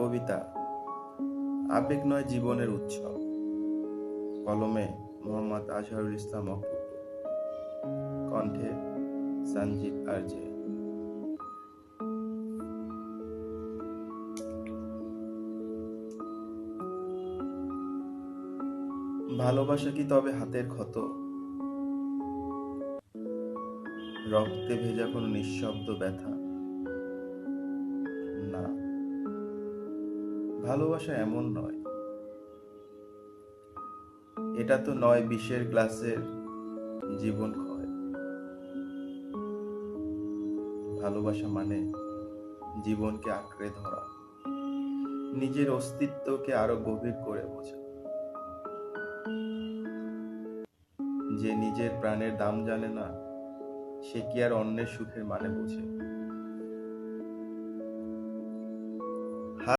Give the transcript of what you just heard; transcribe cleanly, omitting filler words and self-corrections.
কবিতা আবেগ নয় জীবনের উৎসব। কলমে মোহাম্মদ আজহারুল ইসলাম অপু, কণ্ঠে সঞ্জিত আরজে। ভালোবাসা কি তবে হাতের ক্ষত, রক্তে ভেজা কোনো নিঃশব্দ ব্যথা? না, ভালোবাসা এমন নয়। এটা তো নয় বিষের গ্লাসের জীবন ক্ষয়। ভালোবাসা মানে জীবনকে আঁকড়ে ধরা, নিজের অস্তিত্বকে আরো গভীর করে বোঝা। যে নিজের প্রাণের দাম জানে না, সে কি আর অন্যের সুখের মানে বোঝে?